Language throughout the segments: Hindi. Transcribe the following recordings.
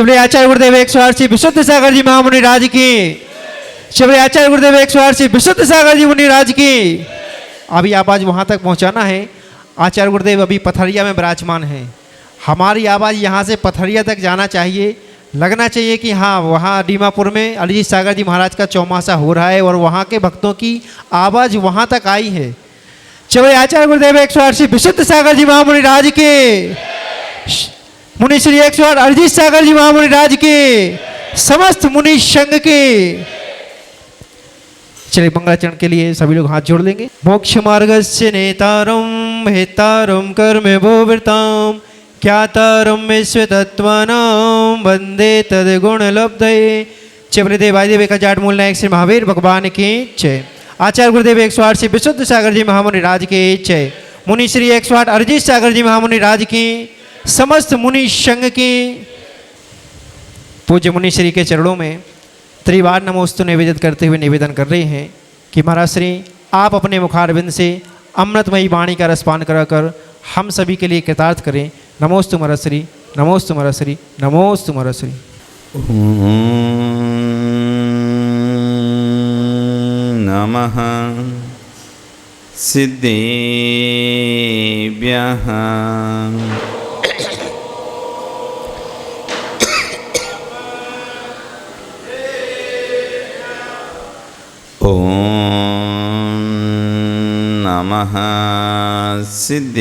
शिवले आचार्य गुरुदेव 108 श्री विशुद्ध सागर जी महामुनि राज की। शिवले आचार्य गुरुदेव 108 श्री विशुद्ध सागर जी मुनि राज की। अभी आवाज वहां तक पहुंचाना है। आचार्य गुरुदेव अभी पथरिया में विराजमान है। हमारी आवाज यहाँ से पथरिया तक जाना चाहिए। लगना चाहिए कि हाँ वहाँ दीमापुर में अलीजीत सागर जी महाराज का चौमासा हो रहा है और वहाँ के भक्तों की आवाज़ वहाँ तक आई है। चलो आचार्य गुरुदेव 108 श्री विशुद्ध सागर जी महामुनि राज के। मुनि श्री 108 अलीजीत सागर जी महामुनि राज के। समस्त मुनि संघ के। चलिए मंगलाचरण के लिए सभी लोग हाथ जोड़ लेंगे। मोक्ष मार्गस्य नेतारम हेतारम कर्म भोवृताम ख्यातारम विश्वतत्त्वानां वंदे तद्गुण लब्धये। चबले देवादिदेव एक जाट मूल नायक श्री महावीर भगवान की जय। आचार्य गुरुदेव 108 श्री विशुद्ध सागर जी महामुनि राज की जय। मुनि श्री 108 अलीजीत सागर जी महामुनि राज की। समस्त मुनि संघ की। पूज्य मुनि श्री के चरणों में त्रिवार नमोस्तु निवेदित करते हुए निवेदन कर रहे हैं कि महाराज श्री आप अपने मुखारविंद से अमृतमयी वाणी का रसपान कराकर हम सभी के लिए कृतार्थ करें। नमोस्तु महाराज श्री, नमोस्तु महाराज श्री, नमोस्तु महाराज श्री। नमः सिद्धेभ्यः नमः सिद्धेभ्यः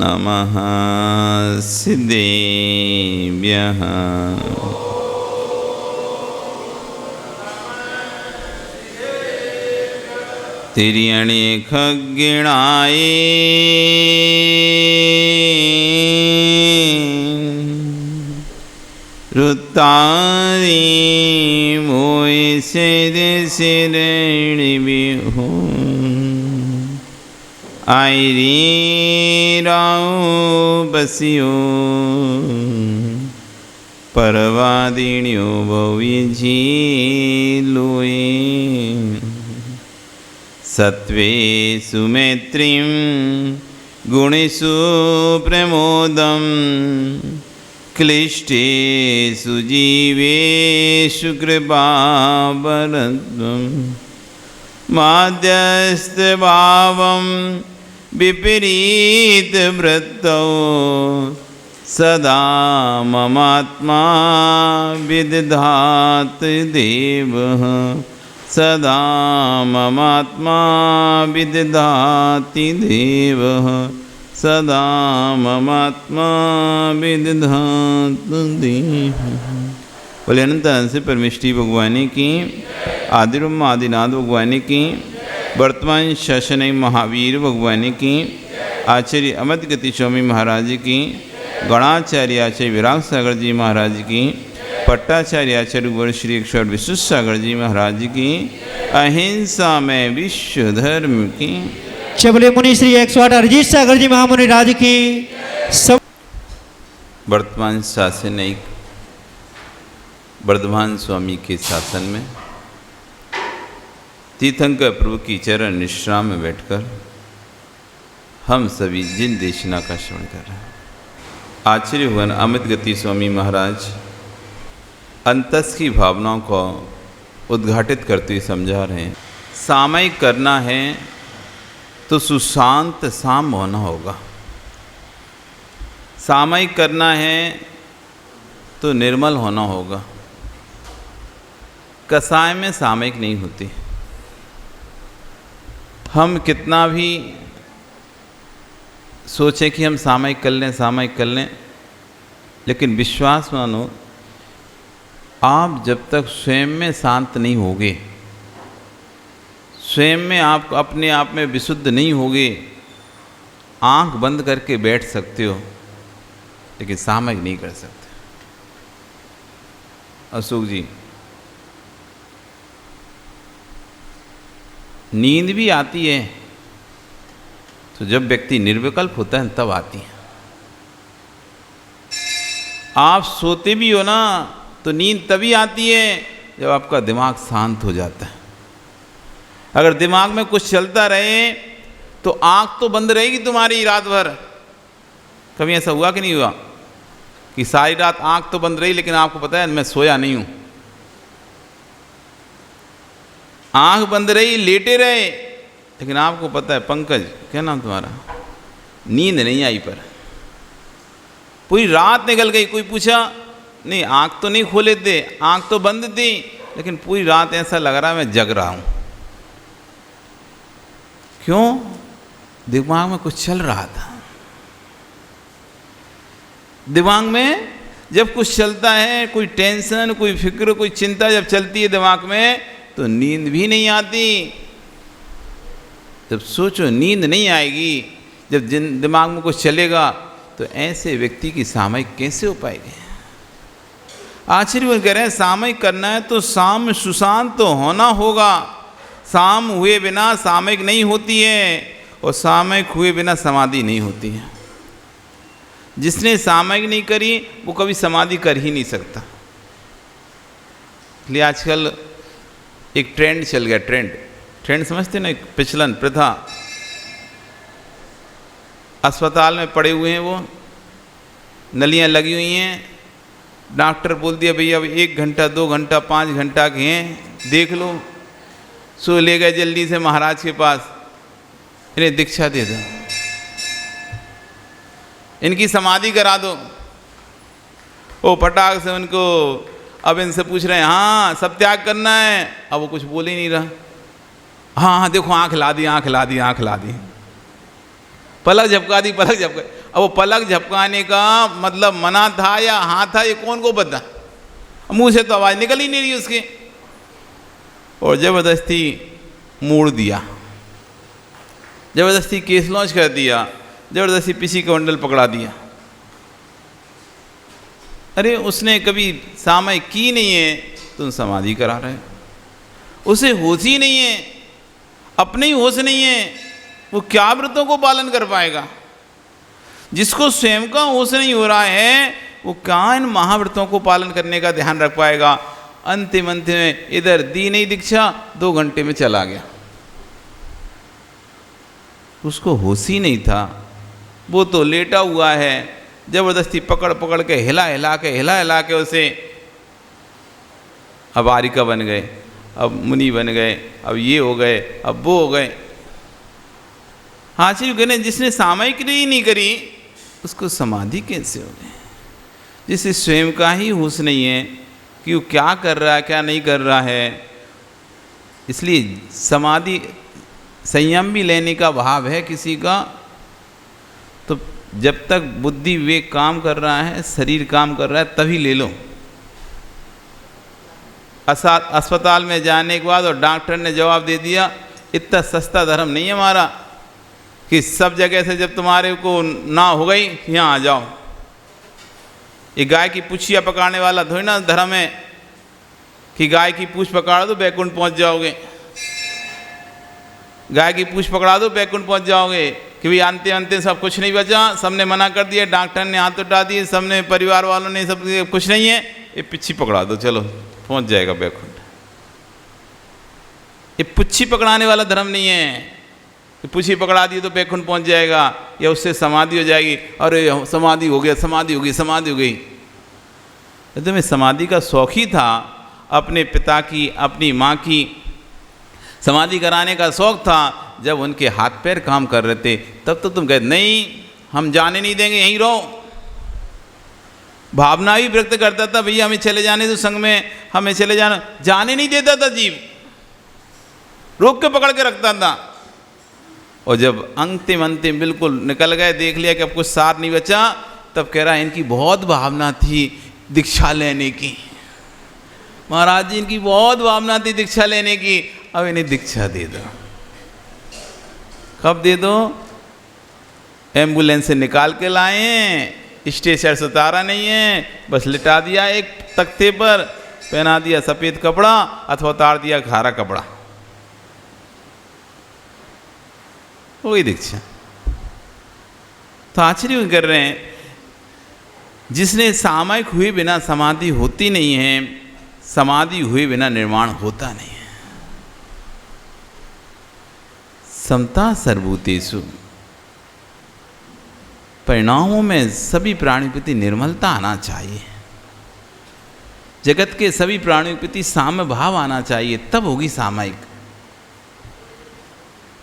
नमः सिद्धेभ्यः तिर्यणि खग्गिणाय रुतारी मोय सिरणी बिहू आयरी राव बसियो परवादिन्यो भव्य झीलोए सत्वे सुमैत्रीं गुणेषु प्रमोदं क्लिष्टेषु जीवेषु कृपावरत्वं माध्यस्थभावं विपरीतवृत्तौ सदा ममात्मा विदधाति देवः सदा ममात्मा विदधाति देवः सदा ममात्मा विदधाति देवः। बोले अनंत हंस परमेष्टि भगवानी की, आदिरूप आदिनाथ भगवानी की, वर्तमान शासन महावीर भगवानी की, आचार्य अमृत गति स्वामी महाराज की, गणाचार्य आचार्य विराग सागर जी महाराज की, पट्टाचार्य आचार्य गुरु श्री 108 विशुद्ध सागर जी महाराज की, अहिंसा में विश्व धर्म की। चबले मुनि श्री 108 अलीजीत सागर जी महामुनि राज की। वर्तमान शासन एक वर्धमान स्वामी के शासन में तीर्थंकर प्रभु की चरण निश्राम में बैठकर हम सभी जिन देशना का श्रवण कर रहे हैं। आचार्य भगवान अमृत गति स्वामी महाराज अंतस की भावनाओं को उद्घाटित करते हुए समझा रहे हैं। सामयिक करना है तो सुशांत साम होना होगा। सामयिक करना है तो निर्मल होना होगा। कसाय में सामयिक नहीं होती। हम कितना भी सोचें कि हम सामयिक कर लें, लेकिन विश्वास मानो आप जब तक स्वयं में शांत नहीं होगे, स्वयं में आप अपने आप में विशुद्ध नहीं होगे, आंख बंद करके बैठ सकते हो लेकिन सामयिक नहीं कर सकते। अशोक जी, नींद भी आती है तो जब व्यक्ति निर्विकल्प होता है तब आती है। आप सोते भी हो ना तो नींद तभी आती है जब आपका दिमाग शांत हो जाता है। अगर दिमाग में कुछ चलता रहे तो आँख तो बंद रहेगी तुम्हारी रात भर। कभी ऐसा हुआ कि नहीं हुआ कि सारी रात आँख तो बंद रही लेकिन आपको पता है मैं सोया नहीं हूँ? आँख बंद रही, लेटे रहे, लेकिन आपको पता है, पंकज क्या नाम तुम्हारा, नींद नहीं आई, पर पूरी रात निकल गई। कोई पूछा नहीं, आँख तो नहीं खोले थे, आँख तो बंद थी, लेकिन पूरी रात ऐसा लग रहा है मैं जग रहा हूँ। क्यों? दिमाग में कुछ चल रहा था। दिमाग में जब कुछ चलता है, कोई टेंशन, कोई फिक्र, कोई चिंता जब चलती है दिमाग में, तो नींद भी नहीं आती। जब सोचो नींद नहीं आएगी, जब दिमाग में कुछ चलेगा, तो ऐसे व्यक्ति की सामयिक कैसे हो पाएगी? आचार्य कह रहे हैं सामयिक करना है तो साम सुशांत तो होना होगा। साम हुए बिना सामयिक नहीं होती है, और सामयिक हुए बिना समाधि नहीं होती है। जिसने सामयिक नहीं करी वो कभी समाधि कर ही नहीं सकता। इसलिए आजकल एक ट्रेंड चल गया, ट्रेंड समझते ना, एक प्रचलन, प्रथा। अस्पताल में पड़े हुए हैं वो, नलियां लगी हुई हैं, डॉक्टर बोल दिया भैया अब 1 घंटा 2 घंटा 5 घंटा के हैं, देख लो। सो ले गए जल्दी से महाराज के पास, इन्हें दीक्षा दे दो, इनकी समाधि करा दो। वो फटाक से उनको अब इनसे पूछ रहे हैं, हाँ सब त्याग करना है। अब वो कुछ बोल ही नहीं रहा। हाँ हाँ देखो आँख ला दी, आँख ला दी, आँख ला दी, पलक झपका दी, पलक झपका। अब वो पलक झपकाने का मतलब मना था या हाँ था, ये कौन को पता? मुंह से तो आवाज़ निकल ही नहीं रही उसके, और ज़बरदस्ती मोड़ दिया, ज़बरदस्ती केस लॉन्च कर दिया, ज़बरदस्ती पीसी का बंडल पकड़ा दिया। अरे उसने कभी सामयिक की नहीं है, तुम समाधि करा रहे हो। उसे होश ही नहीं है, अपने ही होश नहीं है, वो क्या व्रतों को पालन कर पाएगा? जिसको स्वयं का होश नहीं हो रहा है, वो क्या इन महाव्रतों को पालन करने का ध्यान रख पाएगा? अंतिम में इधर दी नहीं दीक्षा, 2 घंटे में चला गया। उसको होश ही नहीं था, वो तो लेटा हुआ है, जबरदस्ती पकड़ पकड़ के हिला हिला के उसे अब आरिका बन गए, अब मुनि बन गए, अब ये हो गए, अब वो हो गए। आचार्य कहने जिसने सामयिक नहीं करी उसको समाधि कैसे हो गई? जिसे स्वयं का ही होश नहीं है कि वो क्या कर रहा है क्या नहीं कर रहा है। इसलिए समाधि संयम भी लेने का भाव है किसी का, तो जब तक बुद्धि विवेक काम कर रहा है, शरीर काम कर रहा है, तभी ले लो। अस्पताल में जाने के बाद और डॉक्टर ने जवाब दे दिया, इतना सस्ता धर्म नहीं है हमारा कि सब जगह से जब तुम्हारे को ना हो गई यहाँ आ जाओ। ये गाय की पूछिया पकाने वाला थोड़ी ना धर्म है कि गाय की पूछ पकड़ा दो बैकुंठ पहुँच जाओगे। गाय की पूछ पकड़ा दो बैकुंठ पहुँच जाओगे कि भाई अंते सब कुछ नहीं बचा, सबने मना कर दिया, डॉक्टर ने हाथ उठा दिए, सबने परिवार वालों ने सब कुछ नहीं है, ये पिच्छी पकड़ा दो चलो पहुँच जाएगा बैकुंठ। ये पुच्छी पकड़ाने वाला धर्म नहीं है कि पुच्छी पकड़ा दी तो बैकुंठ पहुँच जाएगा या उससे समाधि हो जाएगी। अरे समाधि हो गया, समाधि हो गई, समाधि हो गई। तो मैं समाधि का शौक ही था, अपने पिता की अपनी माँ की समाधि कराने का शौक था। जब उनके हाथ पैर काम कर रहे थे तब तो तुम कहते नहीं हम जाने नहीं देंगे, यहीं रहो। भावना भी व्यक्त करता था, भैया हमें चले जाने दो संग में, हमें चले जाना, जाने नहीं देता था जीव, रोक के पकड़ के रखता था। और जब अंतिम बिल्कुल निकल गए, देख लिया कि अब कुछ सार नहीं बचा, तब कह रहा है इनकी बहुत भावना थी दीक्षा लेने की, महाराज जी इनकी बहुत भावना थी दीक्षा लेने की, अब इन्हें दीक्षा दे दो। कब दे दो? एम्बुलेंस से निकाल के लाए, स्ट्रेचर से उतारा नहीं है, बस लिटा दिया एक तख्ते पर, पहना दिया सफ़ेद कपड़ा अथवा उतार दिया खारा कपड़ा, वही दीक्षा। तो आश्चर्य कर रहे हैं, जिसने सामयिक हुए बिना समाधि होती नहीं है, समाधि हुए बिना निर्माण होता नहीं है। समता सर्वभूतेषु, परिणामों में सभी प्राणियों के प्रति निर्मलता आना चाहिए, जगत के सभी प्राणियों के प्रति साम्य भाव आना चाहिए, तब होगी सामायिक।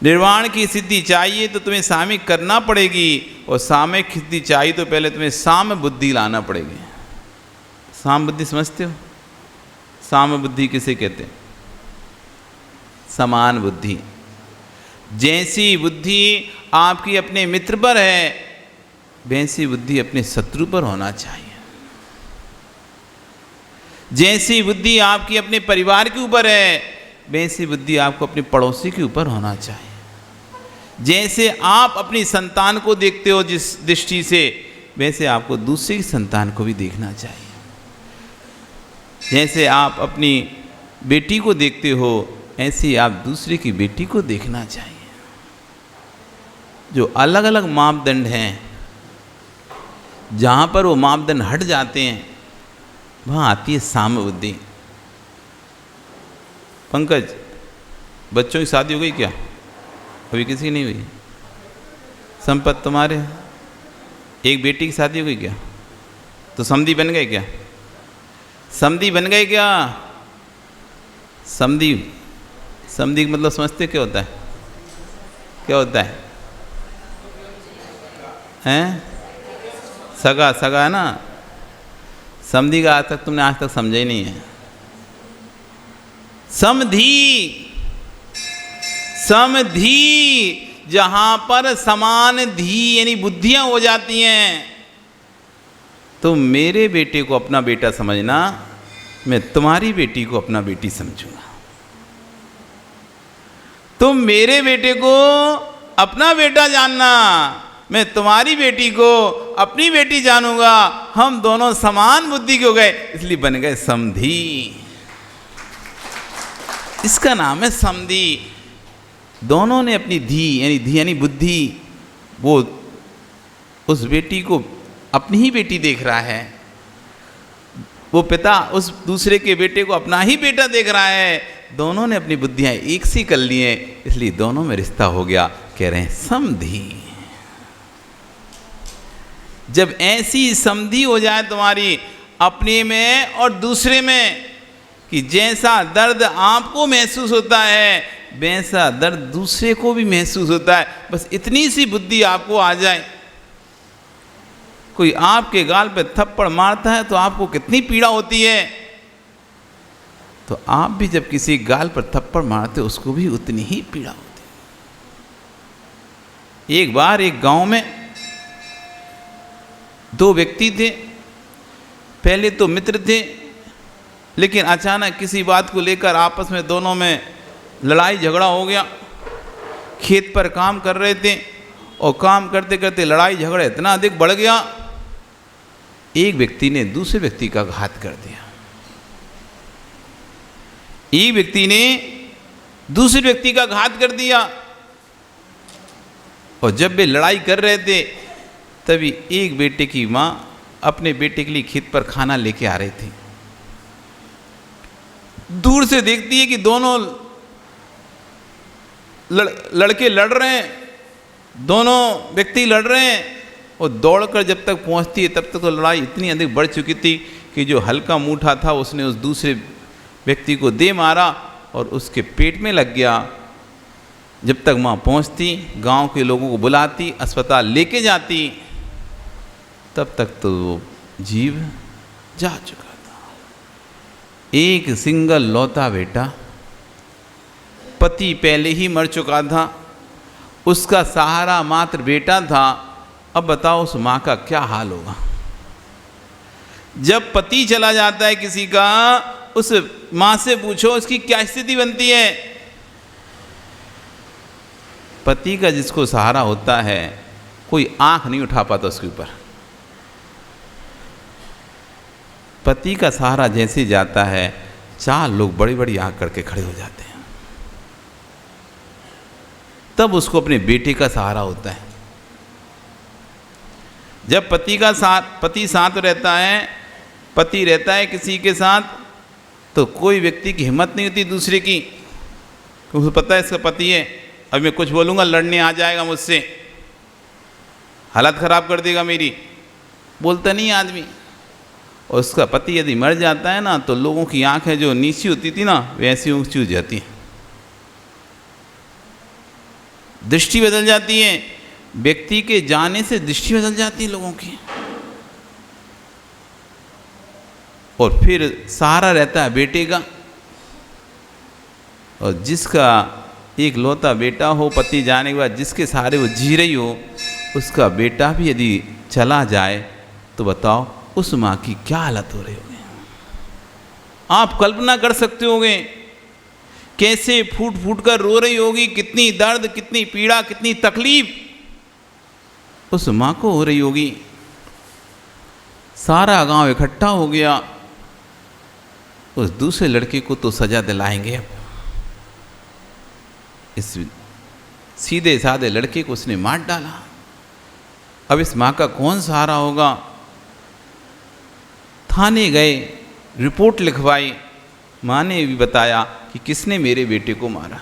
निर्वाण की सिद्धि चाहिए तो तुम्हें सामयिक करना पड़ेगी, और सामयिक सिद्धि चाहिए तो पहले तुम्हें साम्य बुद्धि लाना पड़ेगी। साम्य बुद्धि समझते हो? साम्य बुद्धि किसे कहते हैं? समान बुद्धि। जैसी बुद्धि आपकी अपने मित्र पर है, वैसी बुद्धि अपने शत्रु पर होना चाहिए। जैसी बुद्धि आपकी अपने परिवार के ऊपर है, वैसी बुद्धि आपको अपने पड़ोसी के ऊपर होना चाहिए। जैसे आप अपनी संतान को देखते हो जिस दृष्टि से, वैसे आपको दूसरी संतान को भी देखना चाहिए। जैसे आप अपनी बेटी को देखते हो, ऐसे आप दूसरे की बेटी को देखना चाहिए। जो अलग अलग मापदंड हैं, जहाँ पर वो मापदंड हट जाते हैं, वहाँ आती है साम्य बुद्धि। पंकज, बच्चों की शादी हो गई क्या? अभी किसी की नहीं हुई? संपत तुम्हारे, एक बेटी की शादी हो गई क्या? तो समधी बन गए क्या? समधी बन गए क्या? समधी, समधी का मतलब समझते क्या होता है? क्या होता है? हैं? सगा, सगा है ना। समधी का आज तक तुमने आज तक समझा ही नहीं है। समधी, समधी जहां पर समान धी यानी बुद्धियां हो जाती हैं, तो मेरे बेटे को अपना बेटा समझना, मैं तुम्हारी बेटी को अपना बेटी समझूंगा। तुम मेरे बेटे को अपना बेटा जानना, मैं तुम्हारी बेटी को अपनी बेटी जानूंगा। हम दोनों समान बुद्धि के हो गए, इसलिए बन गए समधी। इसका नाम है समधी। दोनों ने अपनी धी यानी बुद्धि, वो उस बेटी को अपनी ही बेटी देख रहा है, वो पिता उस दूसरे के बेटे को अपना ही बेटा देख रहा है। दोनों ने अपनी बुद्धियां एक सी कर ली हैं, इसलिए दोनों में रिश्ता हो गया। कह रहे हैं समधी। जब ऐसी समधी हो जाए तुम्हारी अपने में और दूसरे में, कि जैसा दर्द आपको महसूस होता है, वैसा दर्द दूसरे को भी महसूस होता है, बस इतनी सी बुद्धि आपको आ जाए। कोई आपके गाल पे थप्पड़ मारता है तो आपको कितनी पीड़ा होती है, तो आप भी जब किसी गाल पर थप्पड़ मारते हो, उसको भी उतनी ही पीड़ा होती है। एक बार एक गांव में दो व्यक्ति थे। पहले तो मित्र थे, लेकिन अचानक किसी बात को लेकर आपस में दोनों में लड़ाई झगड़ा हो गया। खेत पर काम कर रहे थे और काम करते करते लड़ाई झगड़ा इतना अधिक बढ़ गया, एक व्यक्ति ने दूसरे व्यक्ति का घात कर दिया। एक व्यक्ति ने दूसरे व्यक्ति का घात कर दिया, और जब वे लड़ाई कर रहे थे, तभी एक बेटे की माँ अपने बेटे के लिए खेत पर खाना लेके आ रही थी। दूर से देखती है कि दोनों लड़के लड़ रहे हैं, दोनों व्यक्ति लड़ रहे हैं, और दौड़कर जब तक पहुंचती है, तब तक तो लड़ाई इतनी अधिक बढ़ चुकी थी कि जो हल्का मूठा था उसने उस दूसरे व्यक्ति को दे मारा और उसके पेट में लग गया। जब तक माँ पहुंचती, गांव के लोगों को बुलाती, अस्पताल लेके जाती, तब तक तो वो जीव जा चुका था। एक सिंगल लौता बेटा, पति पहले ही मर चुका था, उसका सहारा मात्र बेटा था। अब बताओ उस माँ का क्या हाल होगा। जब पति चला जाता है किसी का, उस माँ से पूछो उसकी क्या स्थिति बनती है। पति का जिसको सहारा होता है, कोई आंख नहीं उठा पाता उसके ऊपर। पति का सहारा जैसे जाता है, चार लोग बड़ी बड़ी आंख करके खड़े हो जाते हैं। तब उसको अपने बेटे का सहारा होता है। जब पति साथ रहता है, पति रहता है किसी के साथ, तो कोई व्यक्ति की हिम्मत नहीं होती दूसरे की, उसको पता है इसका पति है, अब मैं कुछ बोलूँगा लड़ने आ जाएगा मुझसे, हालत ख़राब कर देगा मेरी। बोलता नहीं आदमी। और उसका पति यदि मर जाता है ना तो लोगों की आंखें जो नीची होती थी ना वैसी ऊंची हो जाती हैं, दृष्टि बदल जाती है। व्यक्ति के जाने से दृष्टि बदल जाती है लोगों की। और फिर सहारा रहता है बेटे का, और जिसका एक लौता बेटा हो, पति जाने के बाद जिसके सहारे वो जी रही हो, उसका बेटा भी यदि चला जाए तो बताओ उस माँ की क्या हालत हो रही होगी। आप कल्पना कर सकते होंगे कैसे फूट फूट कर रो रही होगी, कितनी दर्द, कितनी पीड़ा, कितनी तकलीफ उस माँ को हो रही होगी। सारा गांव इकट्ठा हो गया, उस दूसरे लड़के को तो सजा दिलाएंगे। इस सीधे साधे लड़के को उसने मार डाला। अब इस माँ का कौन सहारा होगा। थाने गए, रिपोर्ट लिखवाई। माँ ने भी बताया कि किसने मेरे बेटे को मारा।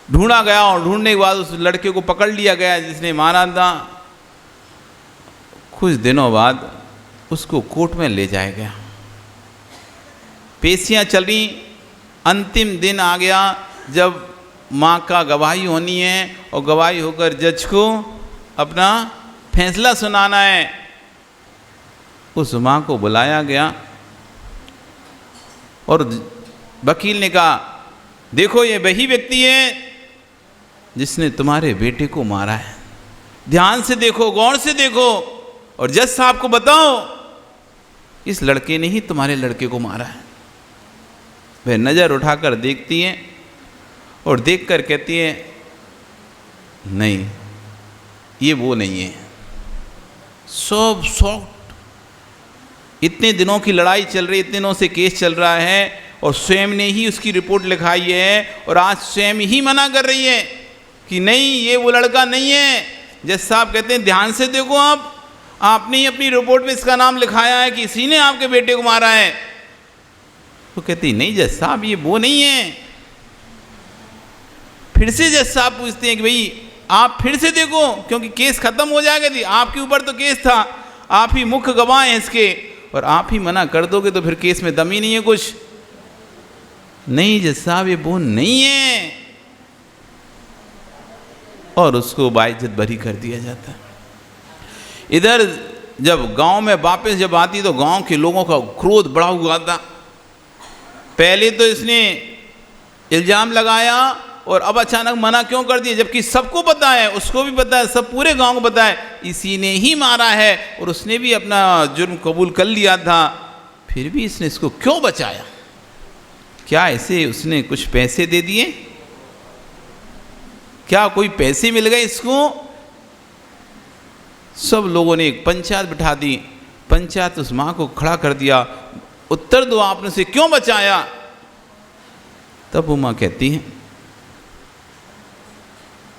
ढूंढा गया और ढूंढने के बाद उस लड़के को पकड़ लिया गया जिसने मारा था। कुछ दिनों बाद उसको कोर्ट में ले जाया गया। पेशियां चल रही, अंतिम दिन आ गया जब माँ का गवाही होनी है और गवाही होकर जज को अपना फैसला सुनाना है। उस माँ को बुलाया गया और वकील ने कहा, देखो ये वही व्यक्ति है जिसने तुम्हारे बेटे को मारा है, ध्यान से देखो, गौर से देखो, और जज साहब को बताओ इस लड़के ने ही तुम्हारे लड़के को मारा है। वह नज़र उठाकर देखती है और देखकर कहती है, नहीं ये वो नहीं है। सब शॉक्ड। इतने दिनों की लड़ाई चल रही, इतने दिनों से केस चल रहा है और स्वयं ने ही उसकी रिपोर्ट लिखाई है और आज स्वयं ही मना कर रही है कि नहीं ये वो लड़का नहीं है। जज साहब कहते हैं ध्यान से देखो, आप आपने ही अपनी रिपोर्ट में इसका नाम लिखाया है कि इसी ने आपके बेटे को मारा है। वो कहती नहीं जज साहब ये वो नहीं है। फिर से जज साहब पूछते हैं कि भाई आप फिर से देखो, क्योंकि केस खत्म हो जाएगा थी, आपके ऊपर तो केस था, आप ही मुख्य गवाह हैं इसके, और आप ही मना कर दोगे तो फिर केस में दम ही नहीं है कुछ। नहीं जज साहब ये वो नहीं है, और उसको बाइज्जत बरी कर दिया जाता है। इधर जब गांव में वापस जब आती तो गांव के लोगों का क्रोध बढ़ा हुआ था। पहले तो इसने इल्ज़ाम लगाया और अब अचानक मना क्यों कर दिया, जबकि सबको पता है, उसको भी पता है, सब पूरे गांव को पता है इसी ने ही मारा है और उसने भी अपना जुर्म कबूल कर लिया था। फिर भी इसने इसको क्यों बचाया? क्या इसे उसने कुछ पैसे दे दिए? क्या कोई पैसे मिल गए इसको? सब लोगों ने एक पंचायत बिठा दी। पंचायत उस माँ को खड़ा कर दिया, उत्तर दो आपने उसे क्यों बचाया? तब वो माँ कहती है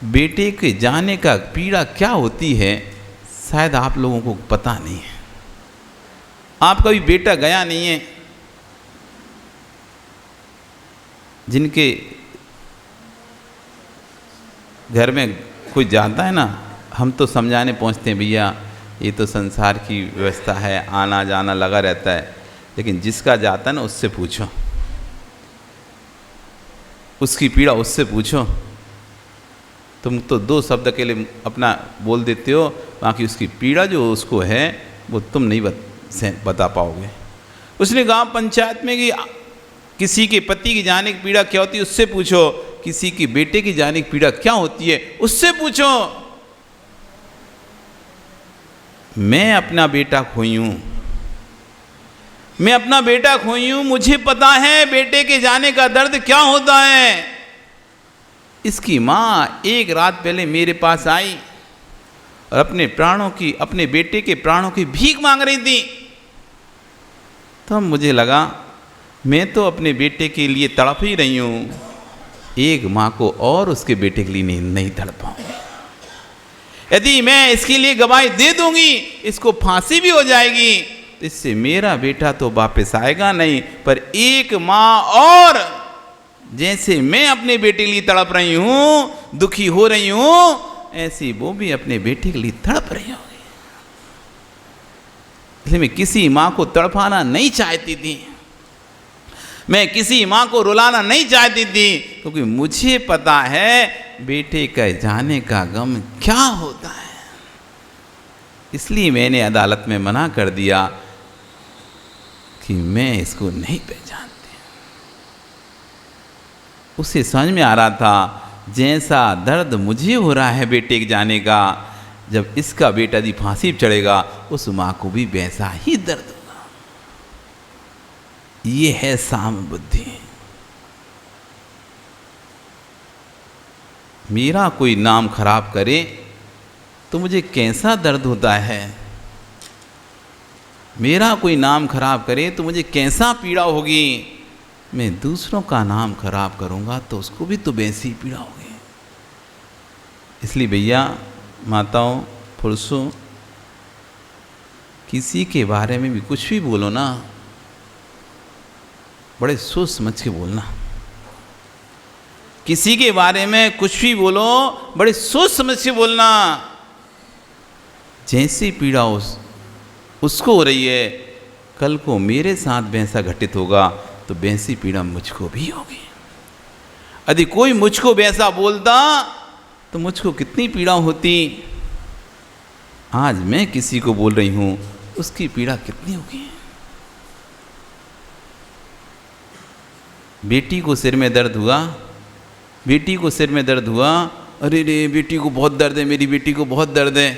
बेटे के जाने का पीड़ा क्या होती है शायद आप लोगों को पता नहीं है। आपका भी बेटा गया नहीं है। जिनके घर में कोई जाता है ना, हम तो समझाने पहुंचते हैं भैया ये तो संसार की व्यवस्था है, आना जाना लगा रहता है, लेकिन जिसका जाता है ना उससे पूछो, उसकी पीड़ा उससे पूछो। तुम तो दो शब्द के लिए अपना बोल देते हो, बाकी उसकी पीड़ा जो उसको है वो तुम नहीं बता पाओगे। उसने कहा पंचायत में कि किसी के पति की जाने की पीड़ा क्या होती है उससे पूछो, किसी की बेटे की जाने की पीड़ा क्या होती है उससे पूछो। मैं अपना बेटा खोई हूँ, मैं अपना बेटा खोई हूँ, मुझे पता है बेटे के जाने का दर्द क्या होता है। इसकी माँ एक रात पहले मेरे पास आई और अपने प्राणों की, अपने बेटे के प्राणों की भीख मांग रही थी। तब मुझे लगा मैं तो अपने बेटे के लिए तड़प ही रही हूँ, एक माँ को और उसके बेटे के लिए नहीं तड़पाऊंगी। यदि मैं इसके लिए गवाही दे दूंगी, इसको फांसी भी हो जाएगी, इससे मेरा बेटा तो वापस आएगा नहीं, पर एक माँ और जैसे मैं अपने बेटे के लिए तड़प रही हूं, दुखी हो रही हूं, ऐसे वो भी अपने बेटे के लिए तड़प रही होगी। इसलिए मैं किसी माँ को तड़पाना नहीं चाहती थी, मैं किसी माँ को रुलाना नहीं चाहती थी, क्योंकि मुझे पता है बेटे के जाने का गम क्या होता है। इसलिए मैंने अदालत में मना कर दिया कि मैं इसको नहीं पहचानती। उसे समझ में आ रहा था जैसा दर्द मुझे हो रहा है बेटे के जाने का, जब इसका बेटा यदि फांसी पर चढ़ेगा उस माँ को भी वैसा ही दर्द होगा। ये है साम बुद्धि। मेरा कोई नाम खराब करे तो मुझे कैसा दर्द होता है, मेरा कोई नाम खराब करे तो मुझे कैसा पीड़ा होगी। मैं दूसरों का नाम खराब करूंगा तो उसको भी तो वैसी ही पीड़ा होगी। इसलिए भैया, माताओं, पुरुषों, किसी के बारे में भी कुछ भी बोलो ना, बड़े सोच समझ के बोलना। किसी के बारे में कुछ भी बोलो, बड़े सोच समझ के बोलना। जैसी पीड़ा उसको हो रही है, कल को मेरे साथ वैसा घटित होगा तो वैसी पीड़ा मुझको भी होगी। यदि कोई मुझको वैसा बोलता तो मुझको कितनी पीड़ा होती। आज मैं किसी को बोल रही हूं, उसकी पीड़ा कितनी होगी। बेटी को सिर में दर्द हुआ, बेटी को सिर में दर्द हुआ, अरे रे बेटी को बहुत दर्द है, मेरी बेटी को बहुत दर्द है।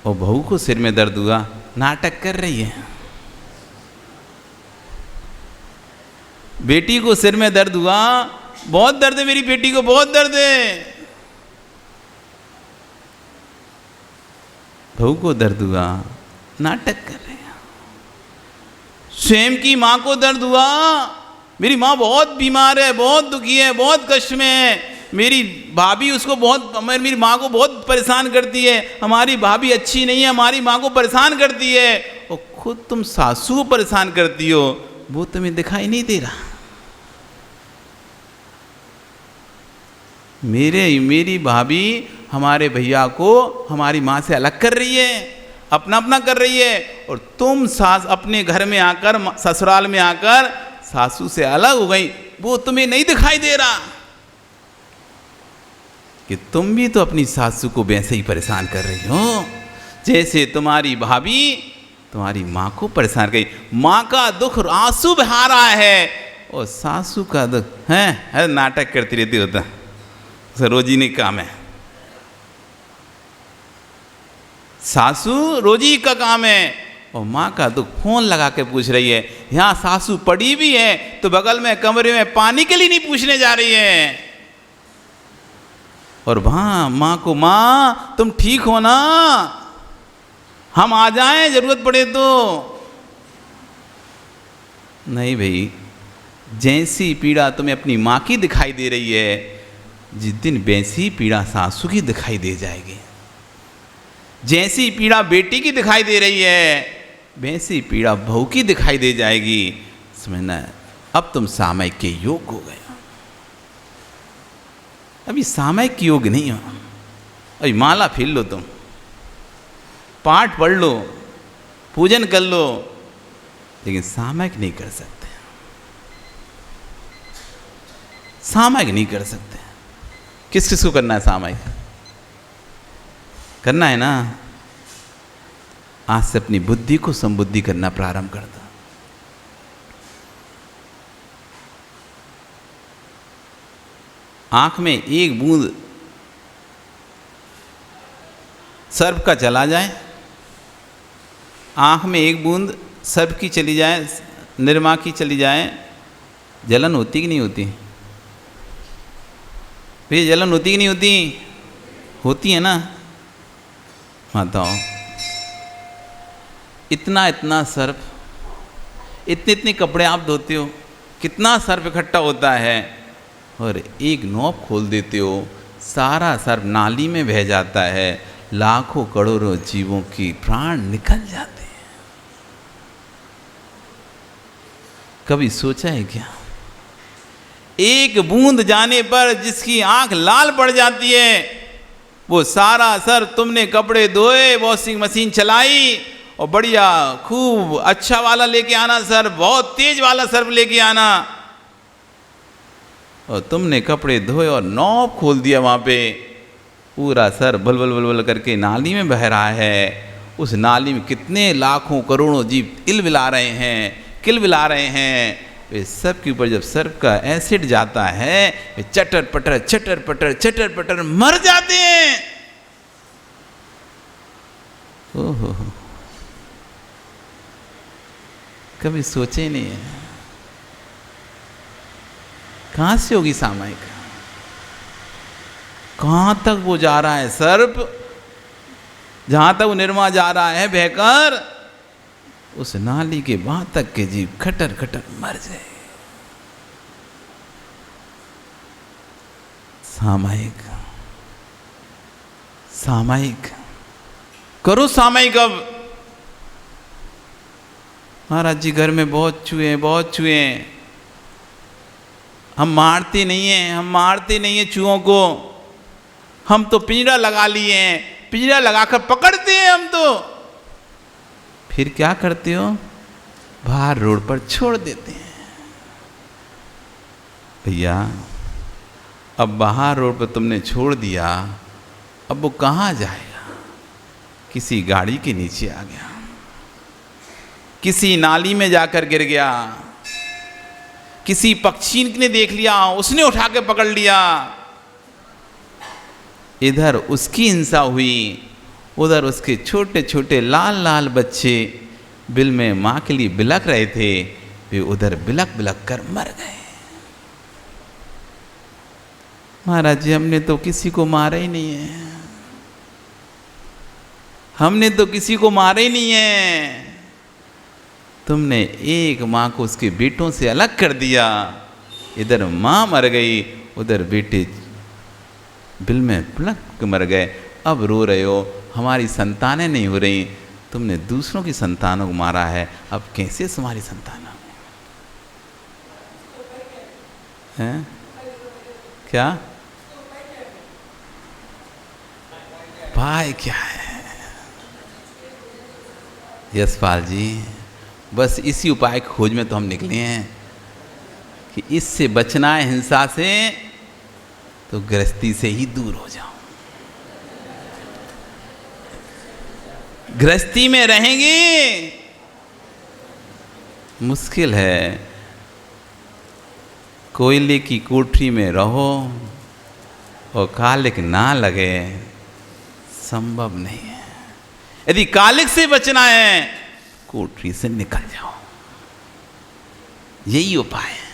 और बहू को सिर में दर्द हुआ, नाटक कर रही है। बेटी को सिर में दर्द हुआ, बहुत दर्द है, मेरी बेटी को बहुत दर्द है। बहू को दर्द हुआ, नाटक कर रहे हैं। स्वयं की माँ को दर्द हुआ, मेरी माँ बहुत बीमार है, बहुत दुखी है, बहुत कष्ट में है, मेरी भाभी उसको बहुत, मेरी माँ को बहुत परेशान करती है, हमारी भाभी अच्छी नहीं है, हमारी माँ को परेशान करती है। और खुद तुम सासू को परेशान करती हो, वो तुम्हें दिखाई नहीं दे रहा। मेरी भाभी हमारे भैया को हमारी माँ से अलग कर रही है, अपना अपना कर रही है, और तुम सास अपने घर में आकर, ससुराल में आकर सासू से अलग हो गई, वो तुम्हें नहीं दिखाई दे रहा कि तुम भी तो अपनी सासू को वैसे ही परेशान कर रही हो जैसे तुम्हारी भाभी तुम्हारी माँ को परेशान कर गई। माँ का दुख आंसू बहा रहा है और सासू का दुख है नाटक करती रहती होता, रोजी नहीं काम है। सासू रोजी का काम है और माँ का दुख फोन लगा के पूछ रही है। यहाँ सासू पड़ी भी है तो बगल में कमरे में पानी के लिए नहीं पूछने जा रही है, और वहाँ माँ को, माँ तुम ठीक हो ना, हम आ जाएं जरूरत पड़े तो। नहीं भाई, जैसी पीड़ा तुम्हें अपनी माँ की दिखाई दे रही है, जिस दिन वैसी पीड़ा सासू की दिखाई दे जाएगी। जैसी पीड़ा बेटी की दिखाई दे रही है, वैसी पीड़ा बहू की दिखाई दे जाएगी। समझना, अब तुम सामयिक के योग हो गए, अभी सामयिक योग नहीं हो। अभी माला फिर लो, तुम पाठ पढ़ लो, पूजन कर लो, लेकिन सामयिक नहीं कर सकते, सामयिक नहीं कर सकते। किस किस को करना है सामयिक? करना है ना। आज से अपनी बुद्धि को संबुद्धि करना प्रारंभ कर दो। आंख में एक बूंद सर्प का चला जाए, आंख में एक बूंद सर्प की चली जाए, निरमा की चली जाए, जलन होती कि नहीं होती? भैया जलन होती कि नहीं होती? होती है ना माताओं। इतना इतना सर्प, इतने इतने कपड़े आप धोते हो, कितना सर्प इकट्ठा होता है, और एक नोब खोल देते हो, सारा सर्प नाली में बह जाता है, लाखों करोड़ों जीवों की प्राण निकल जाते हैं। कभी सोचा है क्या? एक बूंद जाने पर जिसकी आंख लाल पड़ जाती है, वो सारा सर्फ तुमने कपड़े धोए, वॉशिंग मशीन चलाई और बढ़िया खूब अच्छा वाला लेके आना सर्फ, बहुत तेज वाला सर्फ लेके आना, और तुमने कपड़े धोए और नॉब खोल दिया, वहाँ पे पूरा सर्फ बल बल बल बल करके नाली में बह रहा है। उस नाली में कितने लाखों करोड़ों जीव इलबिला रहे हैं, किलबिला रहे हैं। वे सब के ऊपर जब सर्फ का एसिड जाता है, वे चटर पटर मर जाते हैं। ओहो, कभी सोचे नहीं है कहां से होगी सामायिक, कहां तक वो जा रहा है सर्प, जहां तक वो निर्मा जा रहा है बहकर, उस नाली के वहां तक के जीव खटर खटर मर जाए। सामायिक सामायिक करो सामायिक। अब महाराज जी घर में बहुत चूहे हैं, हम मारते नहीं हैं चूहों को, हम तो पिंजरा लगा लिए हैं, पिंजरा लगाकर पकड़ते हैं हम तो। फिर क्या करते हो, बाहर रोड पर छोड़ देते हैं। भैया अब बाहर रोड पर तुमने छोड़ दिया, अब वो कहाँ जाएगा? किसी गाड़ी के नीचे आ गया, किसी नाली में जाकर गिर गया, किसी पक्षी ने देख लिया, उसने उठा के पकड़ लिया। इधर उसकी हिंसा हुई, उधर उसके छोटे छोटे लाल लाल बच्चे बिल में माँ के लिए बिलक रहे थे, वे उधर बिलक बिलक कर मर गए। महाराज जी हमने तो किसी को मारा ही नहीं है, हमने तो किसी को मारा ही नहीं है। तुमने एक माँ को उसके बेटों से अलग कर दिया, इधर माँ मर गई, उधर बेटे बिल में पलक मर गए। अब रो रहे हो हमारी संतानें नहीं हो रही, तुमने दूसरों की संतानों को मारा है, अब कैसे तुम्हारी संतान हैं? क्या उपाय क्या है? यशपाल जी बस इसी उपाय की खोज में तो हम निकले हैं कि इससे बचना है हिंसा से, तो गृहस्थी से ही दूर हो जाओ। गृहस्थी में रहेंगे मुश्किल है, कोयले की कोठरी में रहो और कालिक ना लगे, संभव नहीं है। यदि कालिक से बचना है, कोठरी से निकल जाओ, यही उपाय है,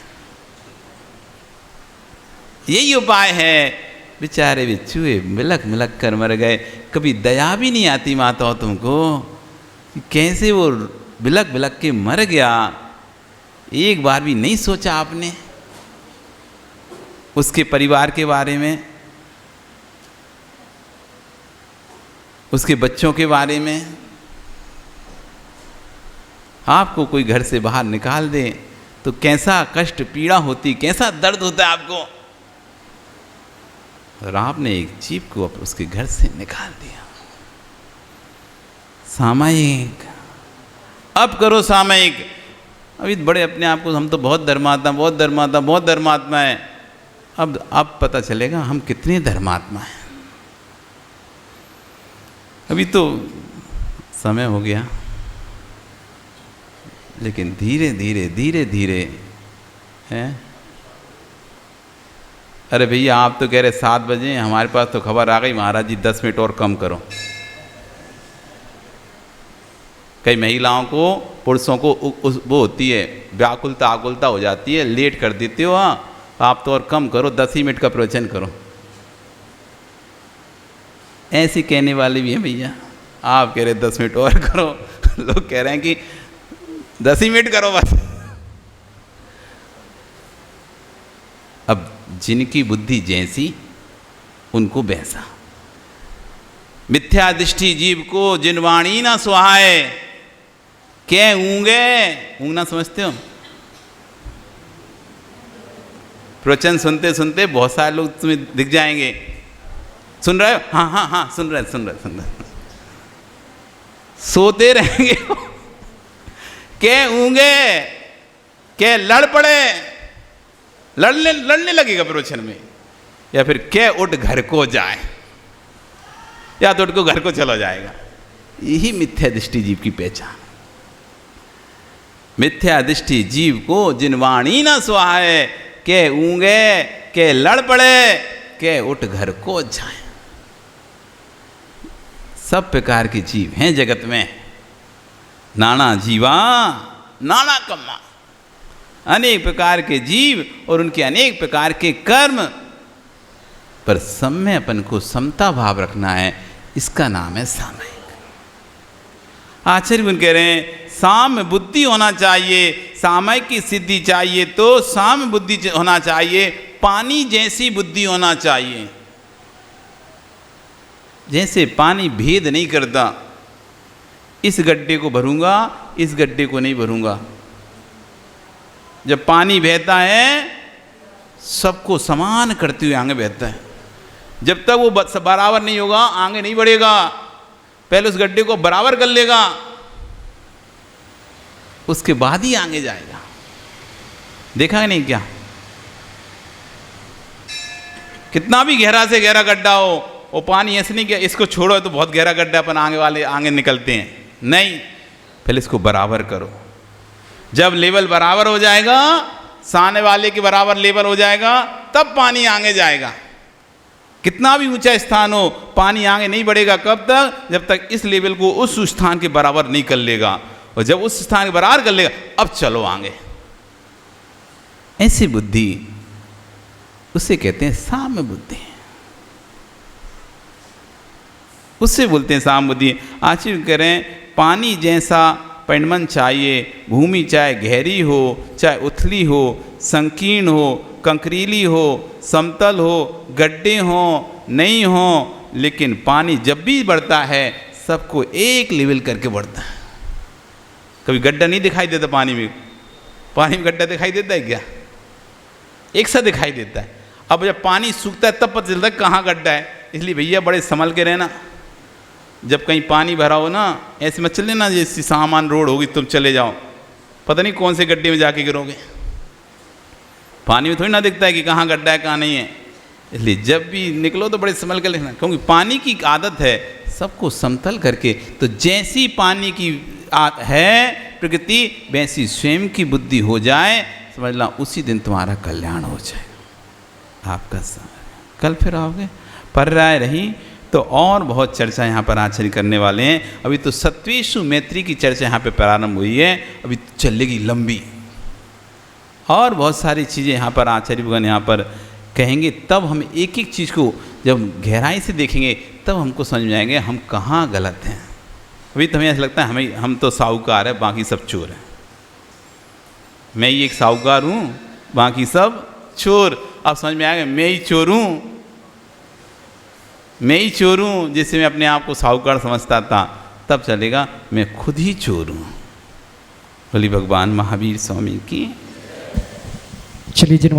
यही उपाय है। बेचारे वे चूहे मिलक मिलक कर मर गए। कभी दया भी नहीं आती माताओं तुमको कि कैसे वो बिलक बिलक के मर गया? एक बार भी नहीं सोचा आपने उसके परिवार के बारे में, उसके बच्चों के बारे में? आपको कोई घर से बाहर निकाल दे तो कैसा कष्ट पीड़ा होती, कैसा दर्द होता है आपको, और आपने एक जीव को उसके घर से निकाल दिया। सामायिक अब करो सामायिक। अभी बड़े अपने आप को हम तो बहुत धर्मात्मा है। अब पता चलेगा हम कितने धर्मात्मा हैं। अभी तो समय हो गया, लेकिन धीरे धीरे हैं। अरे भैया आप तो कह रहे 7 बजे, हमारे पास तो खबर आ गई महाराज जी 10 मिनट और कम करो। कई महिलाओं को, पुरुषों को वो होती है व्याकुलता आकुलता हो जाती है, लेट कर देते हो। हाँ आप तो और कम करो, 10 ही मिनट का प्रवचन करो। ऐसे कहने वाले भी हैं भैया, आप कह रहे 10 मिनट और करो, लोग कह रहे हैं कि 10 ही मिनट करो बस। अब जिनकी बुद्धि जैसी उनको वैसा। मिथ्या दृष्टि जीव को जिनवाणी ना सुहाए, क्या ऊँगे? ऊँगना समझते हो? प्रवचन सुनते सुनते बहुत सारे लोग तुम्हें दिख जाएंगे। सुन रहे हो? हाँ हाँ हाँ सुन रहे। सोते रहेंगे के ऊँगे के लड़ पड़े, लड़ने लगेगा प्रवचन में, या फिर के उठ घर को जाए, या तो उठ को घर को चला जाएगा। यही मिथ्या दृष्टि जीव की पहचान। मिथ्या दृष्टि जीव को जिनवाणी न सुहाए, के ऊँगे के लड़ पड़े के उठ घर को जाए। सब प्रकार के जीव हैं जगत में, नाना जीवा नाना कम्मा। अनेक प्रकार के जीव और उनके अनेक प्रकार के कर्म, पर सब में अपन को समता भाव रखना है, इसका नाम है सामयिक। आचार्य गुण कह रहे हैं साम्य बुद्धि होना चाहिए, सामयिक की सिद्धि चाहिए तो साम्य बुद्धि होना चाहिए, पानी जैसी बुद्धि होना चाहिए। जैसे पानी भेद नहीं करता, इस गड्ढे को भरूंगा इस गड्ढे को नहीं भरूंगा। जब पानी बहता है सबको समान करते हुए आगे बहता है। जब तक वो बराबर नहीं होगा आगे नहीं बढ़ेगा, पहले उस गड्ढे को बराबर कर लेगा, उसके बाद ही आगे जाएगा। देखा नहीं क्या? कितना भी गहरा से गहरा गड्ढा हो, वो पानी ऐसे नहीं कि इसको छोड़ो तो बहुत गहरा गड्ढा, अपन आगे वाले आगे निकलते हैं। नहीं, पहले इसको बराबर करो। जब लेवल बराबर हो जाएगा, सामने वाले के बराबर लेवल हो जाएगा, तब पानी आगे जाएगा। कितना भी ऊंचा स्थान हो, पानी आगे नहीं बढ़ेगा। कब तक? जब तक इस लेवल को उस स्थान के बराबर नहीं कर लेगा, और जब उस स्थान के बराबर कर लेगा अब चलो आगे। ऐसी बुद्धि, उसे कहते हैं साम्य बुद्धि, उससे बोलते हैं साम्य बुद्धि। आचार्य कह रहे हैं पानी जैसा परिणमन चाहिए, भूमि चाहे गहरी हो चाहे उथली हो, संकीर्ण हो कंकरीली हो, समतल हो, गड्ढे हो नहीं हो, लेकिन पानी जब भी बढ़ता है सबको एक लेवल करके बढ़ता है। कभी गड्ढा नहीं दिखाई देता पानी में? पानी में गड्ढा दिखाई देता है क्या? एक सा दिखाई देता है। अब जब पानी सूखता है तब पता चलता है कहाँ गड्ढा है। इसलिए भैया बड़े संभल के रहना। जब कहीं पानी भरा हो ना, ऐसे मत चल लेना जैसी सामान रोड होगी तुम चले जाओ, पता नहीं कौन से गड्ढे में जाके गिरोगे। पानी में थोड़ी ना दिखता है कि कहाँ गड्ढा है कहाँ नहीं है। इसलिए जब भी निकलो तो बड़े संभल कर लेना, क्योंकि पानी की आदत है सबको समतल करके। तो जैसी पानी की है प्रकृति, वैसी स्वयं की बुद्धि हो जाए, समझना उसी दिन तुम्हारा कल्याण हो जाएगा। आपका कल फिर आओगे पर्याय रही तो और बहुत चर्चा यहाँ पर आचार्य करने वाले हैं। अभी तो सत्वेषु मैत्री की चर्चा यहाँ पे प्रारंभ हुई है, अभी चलेगी लंबी, और बहुत सारी चीज़ें यहाँ पर आचार्य भगवान यहाँ पर कहेंगे। तब हम एक एक चीज़ को जब गहराई से देखेंगे तब हमको समझ में आएंगे हम कहाँ गलत हैं। अभी तो हमें ऐसा लगता है हम तो साहूकार है, बाकी सब चोर हैं। मैं ही एक साहूकार हूँ, बाकी सब चोर। अब समझ में आएगा मैं ही चोर हूँ, मैं ही चोर हूँ। जिससे मैं अपने आप को साहूकार समझता था, तब चलेगा मैं खुद ही चोर हूँ। बोली भगवान महावीर स्वामी की। चलिए जिन